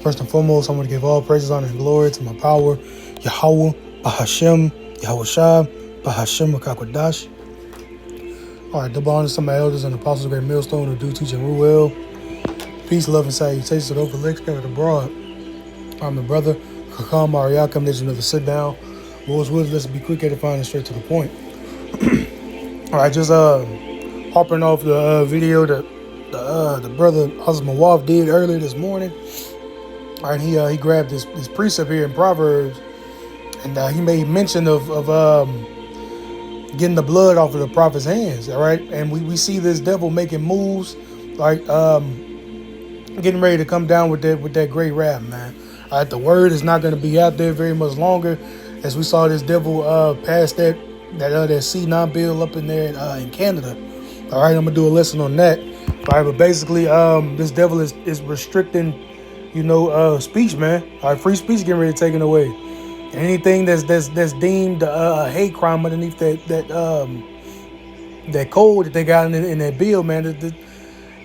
First and foremost, I want to give all praises, honor, and glory to my power, Yahweh, Bahashem, Yahushua, Bahashem, Makakwadash. All right, double honor to my elders and apostles of Great Millstone who do teach and rule well. Peace, love, and salutations to the overlooked, scattered abroad. I'm the brother, Kakam Mariakam, there's another sit down. Lord's will, let's be quick, edifying, and straight to the point. All right, just hopping off the video that the brother Husband Waf did earlier this morning. All right, he grabbed this precept here in Proverbs, and he made mention of getting the blood off of the prophet's hands. All right, and we see this devil making moves, like getting ready to come down with that great wrath, man. All right, the word is not going to be out there very much longer, as we saw this devil pass that C9 bill up in there in Canada. All right, I'm gonna do a lesson on that. All right, but basically, this devil is restricting, speech, man. All right, free speech getting ready to taken away. Anything that's deemed a hate crime underneath that code that they got in that bill, man.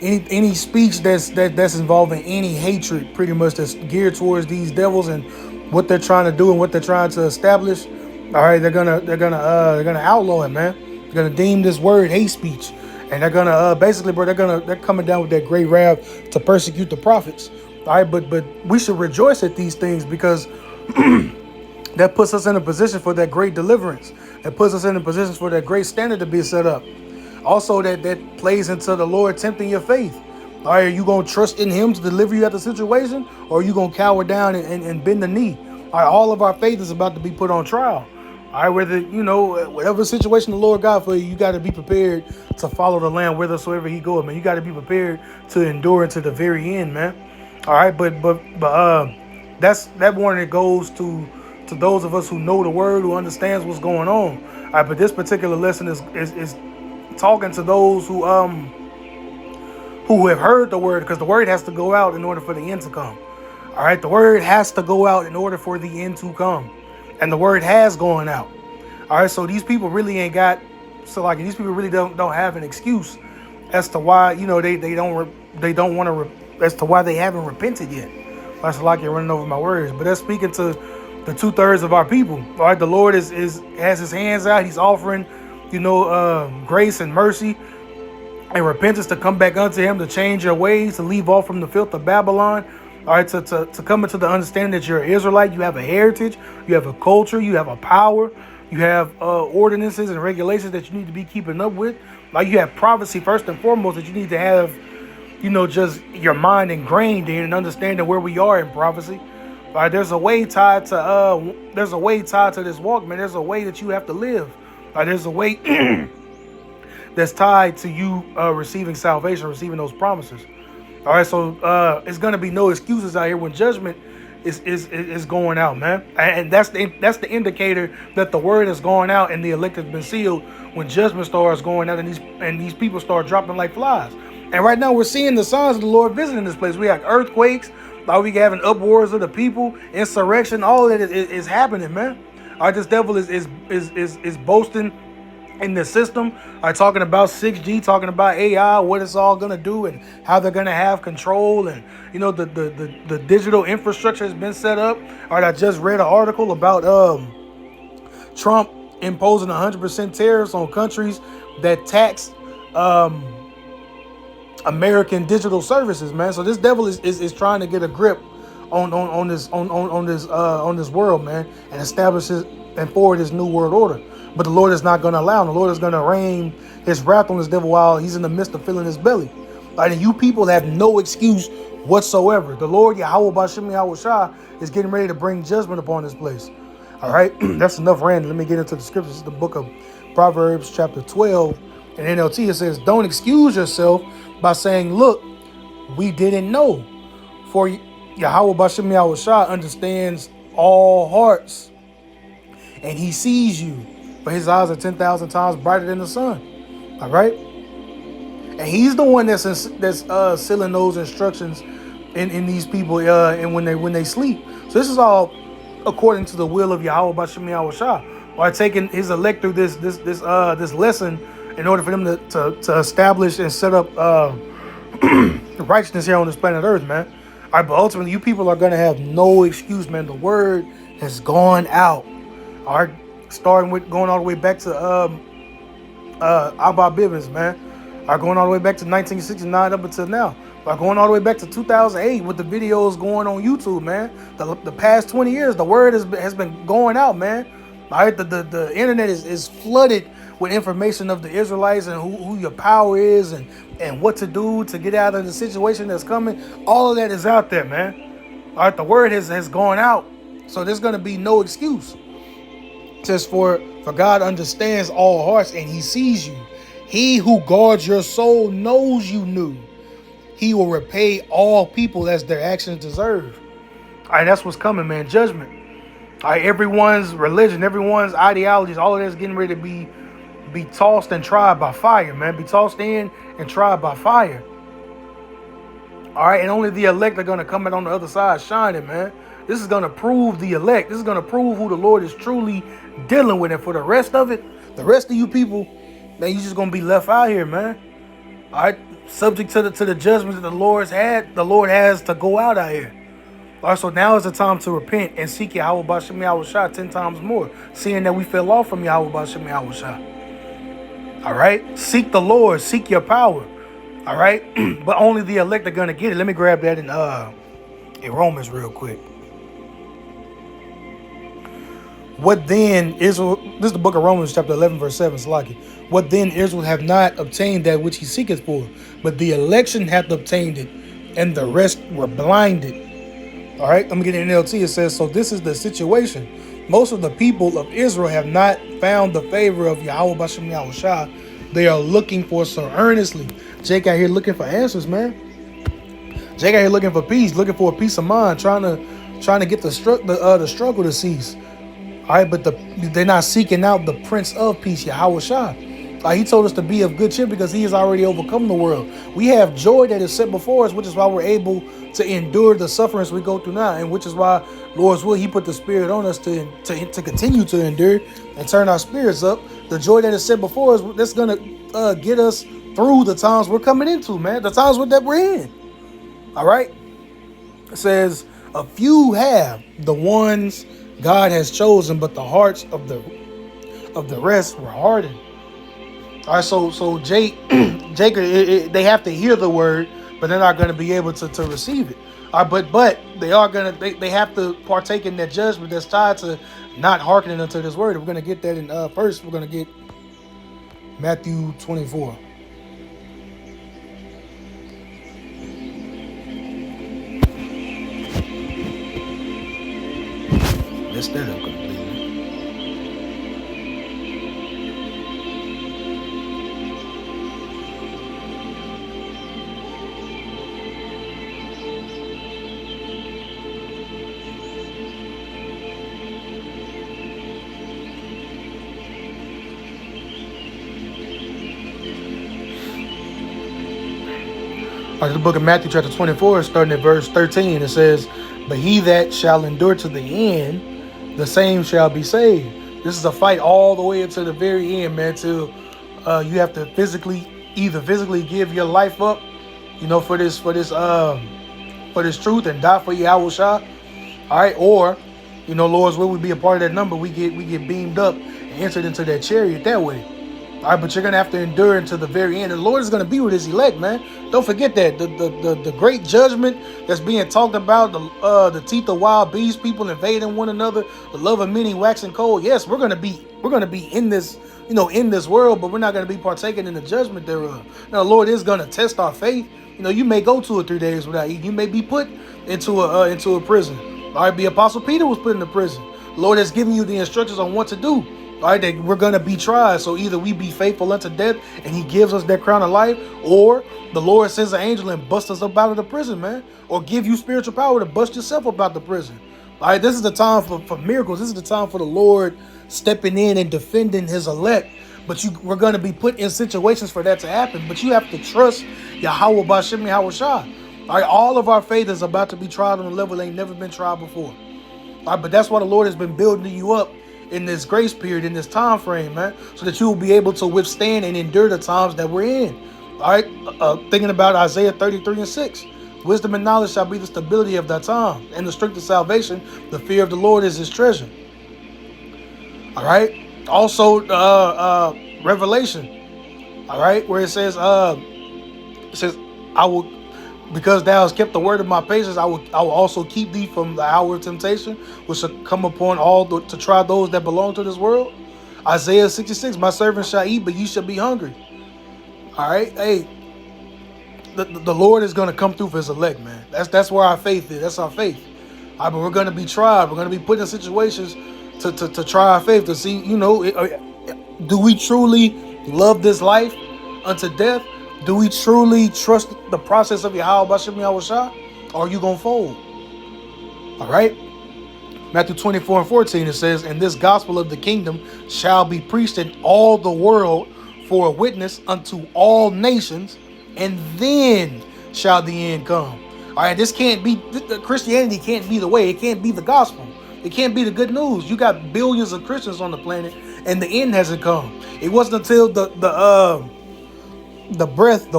Any speech that's involving any hatred, pretty much, that's geared towards these devils and what they're trying to do and what they're trying to establish. All right, they're gonna outlaw it, man. They're gonna deem this word hate speech, and they're gonna basically, bro, they're coming down with that great wrath to persecute the prophets. All right, but we should rejoice at these things, because that puts us in a position for that great deliverance. That puts us in a position for that great standard to be set up. Also, that plays into the Lord tempting your faith. All right, are you going to trust in him to deliver you out the situation, or are you going to cower down and bend the knee? All right, all of our faith is about to be put on trial. All right, whether, whatever situation the Lord got for you, you got to be prepared to follow the Lamb whithersoever he goes, man. You got to be prepared to endure until the very end, man. All right, but that warning that goes to those of us who know the word, who understands what's going on. All right, but this particular lesson is talking to those who have heard the word, because the word has to go out in order for the end to come. All right, the word has to go out in order for the end to come, and the word has gone out. All right, so these people really ain't got, these people really don't have an excuse as to why they don't want to as to why they haven't repented yet. That's like you're running over my words, but that's speaking to the 2/3 of our people. All right, the Lord has his hands out. He's offering, grace and mercy and repentance to come back unto him, to change your ways, to leave off from the filth of Babylon. All right, to come into the understanding that you're an Israelite, you have a heritage, you have a culture, you have a power, you have ordinances and regulations that you need to be keeping up with. Like, you have prophecy first and foremost that you need to have, just your mind ingrained in and understanding where we are in prophecy. All right, there's a way tied to this walk, man. There's a way that you have to live. All right, there's a way that's tied to you receiving salvation, receiving those promises. All right, so it's gonna be no excuses out here when judgment is going out, man. And that's the indicator that the word is going out and the elect has been sealed, when judgment starts going out and these people start dropping like flies. And right now we're seeing the signs of the Lord visiting this place. We have earthquakes, like we having upwars of the people, insurrection, all of that is happening, man. All right, this devil is boasting in the system. Talking about 6G, talking about AI, what it's all gonna do, and how they're gonna have control, and the digital infrastructure has been set up. All right, I just read an article about Trump imposing 100% tariffs on countries that tax American digital services, man. So this devil is trying to get a grip on this world, man, and establishes and forward his new world order. But the Lord is not going to allow him. The Lord is going to rain his wrath on this devil while he's in the midst of filling his belly. And you people have no excuse whatsoever. The Lord, Yahweh Bashem Yahushua, is getting ready to bring judgment upon this place. All right, that's enough random. Let me get into the scriptures. It's the book of Proverbs chapter 12. In NLT, it says, don't excuse yourself by saying, look, we didn't know. For Yahweh Bashem Yahushua understands all hearts, and he sees you. For his eyes are 10,000 times brighter than the sun. All right? And he's the one that's sealing those instructions in these people and when they sleep. So this is all according to the will of Yahweh Bashem Yahushua. By taking his elect through this lesson in order for them to establish and set up righteousness here on this planet Earth, man. All All right, but ultimately, you people are gonna have no excuse, man. The word has gone out. All right, starting with going all the way back to Abba Bivens, man. All right, going all the way back to 1969 up until now. All right, going all the way back to 2008 with the videos going on YouTube, man. The past 20 years, the word has been going out, man. All right, the internet is flooded with information of the Israelites and who your power is and what to do to get out of the situation that's coming. All of that is out there, man. All right, the word has gone out. So there's going to be no excuse. It says, for God understands all hearts and he sees you. He who guards your soul knows you knew. He will repay all people as their actions deserve. All right, that's what's coming, man. Judgment. All right, everyone's religion, everyone's ideologies, all of that's getting ready to be tossed and tried by fire, man. Be tossed in and tried by fire. All right, and only the elect are going to come in on the other side shining, man. This is going to prove the elect. This is going to prove who the Lord is truly dealing with. And for the rest of it, the rest of you people, man, you just going to be left out here, man. All right, subject to the judgments that the Lord has to go out here. All right, so now is the time to repent and seek Yahweh B'Shem Yahushua 10 times more, seeing that we fell off from Yahweh B'Shem Yahushua. All right, seek the Lord, seek your power. All right, but only the elect are gonna get it. Let me grab that in Romans real quick. What then Israel? This is the book of Romans, chapter 11, verse 7. It's like it. What then Israel have not obtained that which he seeketh for, but the election hath obtained it, and the rest were blinded. All right, let me get an NLT. It says, so this is the situation. Most of the people of Israel have not found the favor of Yahweh B'Shem Yahushua. They are looking for so earnestly. Jake out here looking for answers, man. Jake out here looking for peace, looking for a peace of mind, trying to get the struggle to cease. All right, but they're not seeking out the Prince of Peace, Yahushua. He told us to be of good cheer because he has already overcome the world. We have joy that is set before us, which is why we're able to endure the sufferings we go through now, and which is why, Lord's will, he put the Spirit on us to continue to endure and turn our spirits up. The joy that is set before us, that's going to get us through the times we're coming into, man, the times that we're in. All right? It says, a few have the ones God has chosen, but the hearts of the rest were hardened. All right, so Jacob, they have to hear the word, but they're not going to be able to receive it. All right, but they are they have to partake in that judgment that's tied to not hearkening unto this word. We're going to get that in first. We're going to get Matthew 24. Messed that up completely. All right, the book of Matthew chapter 24, starting at verse 13, it says, but he that shall endure to the end, the same shall be saved. This is a fight all the way until the very end, man, till you have to physically give your life up, for this truth and die for Yahushua. All right, or, Lord's will, we be a part of that number. We get beamed up and entered into that chariot that way. All right, but you're going to have to endure until the very end. And the Lord is going to be with his elect, man. Don't forget that. The great judgment that's being talked about, the teeth of wild beasts, people invading one another, the love of many waxing cold. Yes, we're going to be in this, in this world, but we're not going to be partaking in the judgment thereof. Now, the Lord is going to test our faith. You may go 2 or 3 days without eating. You may be put into a prison. All right, the Apostle Peter was put into prison. The Lord has given you the instructions on what to do. All right, that we're going to be tried. So either we be faithful unto death and he gives us that crown of life, or the Lord sends an angel and busts us up out of the prison, man, or give you spiritual power to bust yourself up out the prison. All right, this is the time for miracles. This is the time for the Lord stepping in and defending his elect. But we're going to be put in situations for that to happen. But you have to trust Yahweh B'Shem Yahushua. All right, all of our faith is about to be tried on a level they ain't never been tried before. All right, but that's why the Lord has been building you up in this grace period, in this time frame, man, so that you will be able to withstand and endure the times that we're in. All right, thinking about Isaiah 33 and 6. Wisdom and knowledge shall be the stability of thy tongue, and the strength of salvation. The fear of the Lord is his treasure. All right. Also, Revelation. All right, where it says, I will, because thou hast kept the word of my patience, I will also keep thee from the hour of temptation, which shall come upon to try those that belong to this world. Isaiah 66, my servants shall eat, but ye shall be hungry. All right, hey, the Lord is going to come through for his elect, man. That's where our faith is. That's our faith. All right, but we're going to be tried. We're going to be put in situations to try our faith, to see, do we truly love this life unto death? Do we truly trust the process of Yahweh Bashim Yahushua? Or are you going to fold? All right. Matthew 24:14, it says, and this gospel of the kingdom shall be preached in all the world for a witness unto all nations, and then shall the end come. All right, Christianity can't be the way. It can't be the gospel. It can't be the good news. You got billions of Christians on the planet, and the end hasn't come. It wasn't until the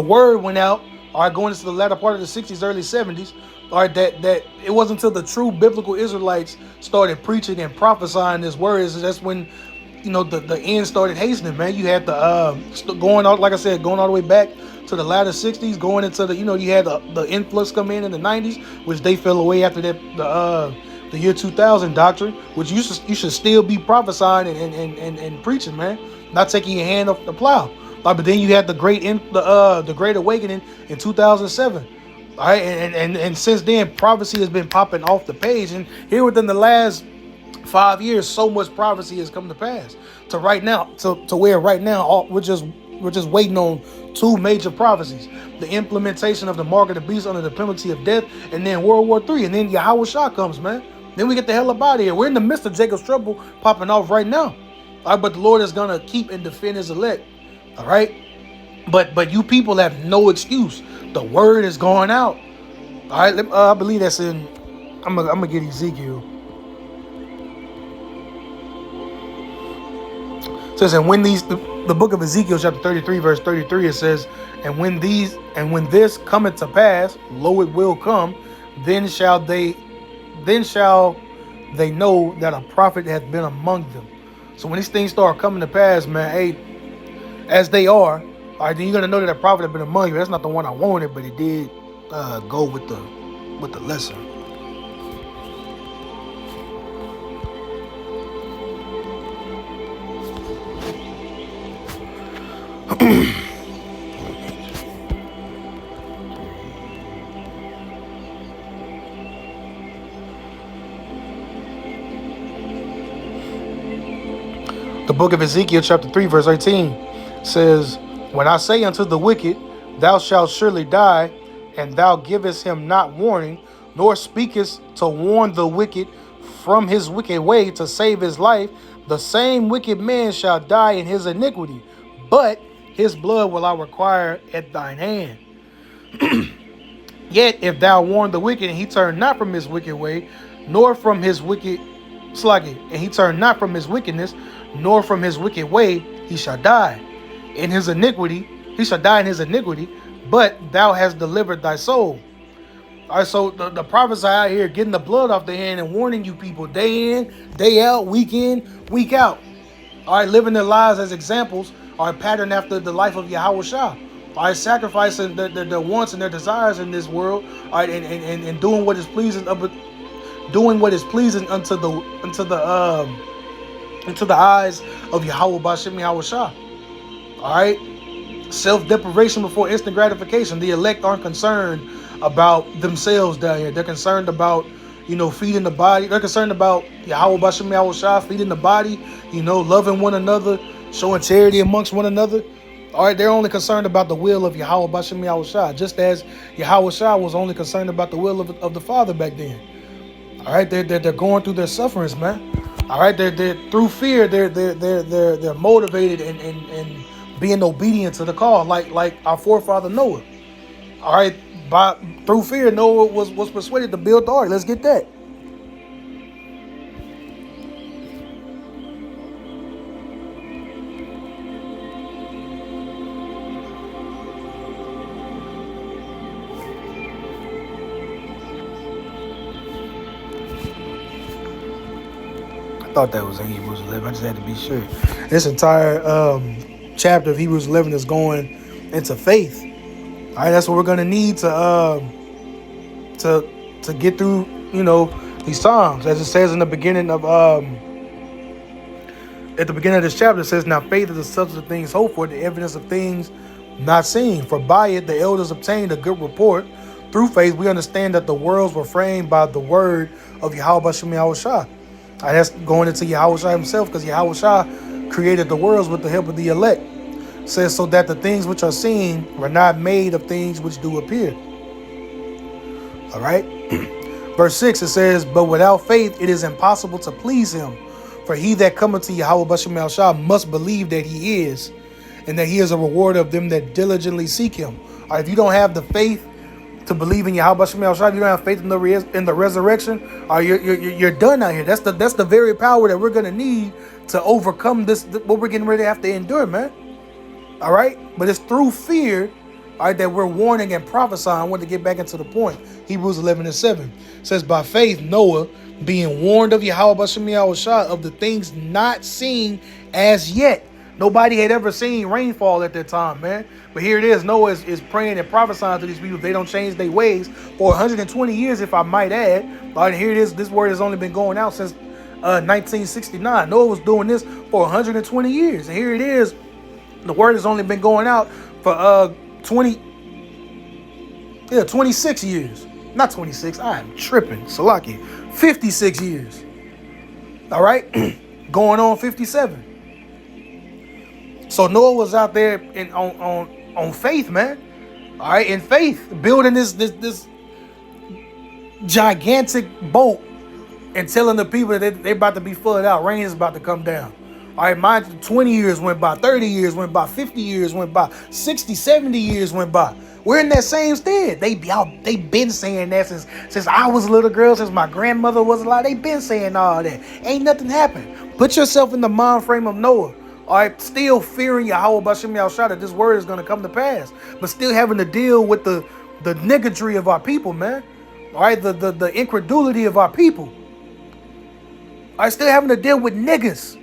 word went out, all right, going into the latter part of the 60s, early 70s, all right, that it wasn't until the true biblical Israelites started preaching and prophesying this word. That's when, the end started hastening, man. You had going out, like I said, going all the way back to the latter 60s, going into you had the influx come in the 90s, which they fell away after that, the year 2000 doctrine, which you should still be prophesying and preaching, man, not taking your hand off the plow. But then you had the Great Awakening in 2007. All right, and since then, prophecy has been popping off the page, and here within the last 5 years, so much prophecy has come to pass. To right now, to where right now we're just waiting on two major prophecies: the implementation of the mark of the beast under the penalty of death, and then World War III, and then Yahweh Shah comes, man. Then we get the hell up out of here. We're in the midst of Jacob's trouble popping off right now. All right, but the Lord is gonna keep and defend his elect. All right, but you people have no excuse. The word is going out. All right, I believe that's in. I'm gonna get Ezekiel. It says, and when the book of Ezekiel, chapter 33, verse 33, it says, and when this cometh to pass, lo, it will come. Then shall they know that a prophet hath been among them. So when these things start coming to pass, man, hey, as they are, all right, then you're gonna know that a prophet has been among you. That's not the one I wanted, but it did go with the lesson. The book of Ezekiel, chapter 3, verse 18 says, when I say unto the wicked, thou shalt surely die, and thou givest him not warning, nor speakest to warn the wicked from his wicked way to save his life, the same wicked man shall die in his iniquity, but his blood will I require at thine hand. Yet if thou warn the wicked, and he turn not from his wicked way, nor from his wicked and he turn not from his wickedness, nor from his wicked way, he shall die in his iniquity. He shall die in his iniquity, but thou hast delivered thy soul. All right, so the prophets are out here getting the blood off their hand and warning you people day in, day out, week in, week out. All right, living their lives as examples, are patterned after the life of Yahweh Shah. All right, sacrificing their wants and their desires in this world. All right, and doing what is pleasing unto the eyes of Yahweh Bashim Yahweh Shah. All right, self-deprivation before instant gratification. The elect aren't concerned about themselves down here. They're concerned about, feeding the body. They're concerned about Yahweh Bashim Yahweh Shah, feeding the body, loving one another, showing charity amongst one another. All right, they're only concerned about the will of Yahweh Bashim Yahweh Shah, just as Yahweh Shah was only concerned about the will of the Father back then. All right, they're going through their sufferings, man. All right, they're through fear. They're motivated and being obedient to the call, like our forefather Noah. All right, through fear, Noah was persuaded to build the ark. Let's get that. thought that was in Hebrews 11. I just had to be sure. This entire chapter of Hebrews 11 is going into faith. All right, that's what we're gonna need to get through, these Psalms. As it says in the beginning of at the beginning of this chapter, it says, "Now faith is the substance of things hoped for, the evidence of things not seen. For by it the elders obtained a good report. Through faith we understand that the worlds were framed by the word of Yahweh Bashem Yahushua." That's going into Yahushua himself, because Yahushua created the worlds with the help of the elect. It says, "So that the things which are seen were not made of things which do appear." All right. Verse 6, it says, "But without faith it is impossible to please him. For he that cometh to Yahweh Bashem Yahushua must believe that he is, and that he is a rewarder of them that diligently seek him." All right, if you don't have the faith to believe in Yahweh Bashem Yahushua, if you don't have faith in the resurrection, you're done out here. That's the very power that we're gonna need to overcome this, what we're getting ready to have to endure, man. All right, but it's through fear, all right, that we're warning and prophesying. I want to get back into the point. Hebrews 11:7 says, "By faith Noah, being warned of Yahweh Bashem Yahushua of the things not seen as yet." Nobody had ever seen rainfall at that time, man. But here it is. Noah is praying and prophesying to these people. They don't change their ways for 120 years, if I might add. All right, here it is. This word has only been going out since 1969. Noah was doing this for 120 years. And here it is. The word has only been going out for 26 years. Not 26. I am tripping. Salaki. 56 years. All right. Going on 57. So Noah was out there on faith, man. All right, in faith, building this gigantic boat and telling the people that they're about to be flooded out. Rain is about to come down. All right, mind you, 20 years went by, 30 years went by, 50 years went by, 60, 70 years went by. We're in that same stead. They been saying that since I was a little girl, since my grandmother was alive. They been saying all that. Ain't nothing happened. Put yourself in the mind frame of Noah. All right, still fearing Yahweh Bashem Yahushua that this word is going to come to pass, but still having to deal with the niggardry of our people, man. All right, the incredulity of our people. All right, still having to deal with niggas.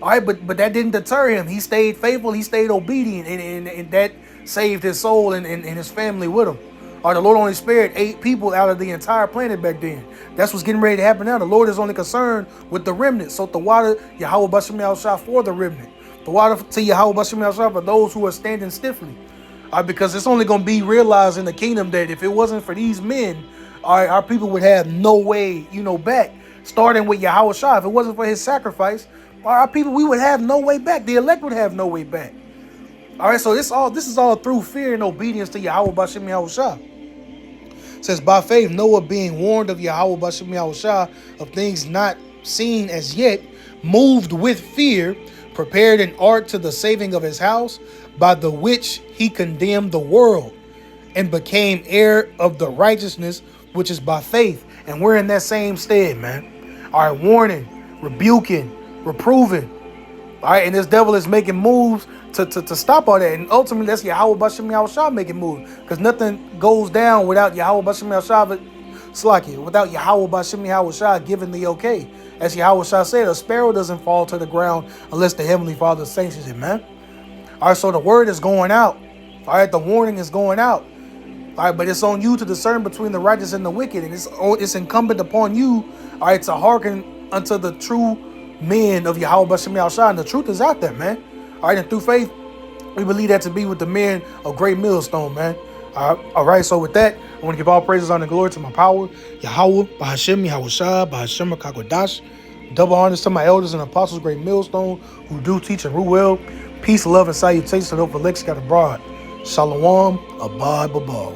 All right, but that didn't deter him. He stayed faithful. He stayed obedient, and that saved his soul and his family with him. All right, the Lord only spared 8 people out of the entire planet back then. That's what's getting ready to happen now. The Lord is only concerned with the remnant. So the water, Yahweh Bashem Yahushua for the remnant. The water to Yahweh Bashem Yahushua for those who are standing stiffly. Because it's only going to be realized in the kingdom that if it wasn't for these men, our people would have no way, back. Starting with Yahweh Shah. If it wasn't for his sacrifice, our people, we would have no way back. The elect would have no way back. All right, so this is all through fear and obedience to Yahweh Bashem Yahushua. It says, "By faith Noah, being warned of Yahweh Bashem Yahushua of things not seen as yet, moved with fear, prepared an ark to the saving of his house, by the which he condemned the world, and became heir of the righteousness which is by faith." And we're in that same stead, man. All right, warning, rebuking, reproving. All right, and this devil is making moves to stop all that. And ultimately, that's Yahweh Bashem Yahushua making moves. Because nothing goes down without Yahweh Bashem Yahushua, without Yahweh Bashem Yahushua giving the okay. As Yahweh Shah said, a sparrow doesn't fall to the ground unless the Heavenly Father sanctions it, man. All right, so the word is going out. All right, the warning is going out. All right, but it's on you to discern between the righteous and the wicked. And it's incumbent upon you, all right, to hearken unto the true men of Yahweh Bashem Yahushua. And the truth is out there, man. All right, and through faith, we believe that to be with the men of Great Millstone, man. All right, so with that, I want to give all praises, honor, and glory to my power, Yahweh, Bahashem, Yahushua, Bahashem, Kakodash. Double honors to my elders and apostles, Great Millstone, who do teach and rule well. Peace, love, and salutations to those for Lex got abroad. Shalom, abad, babal.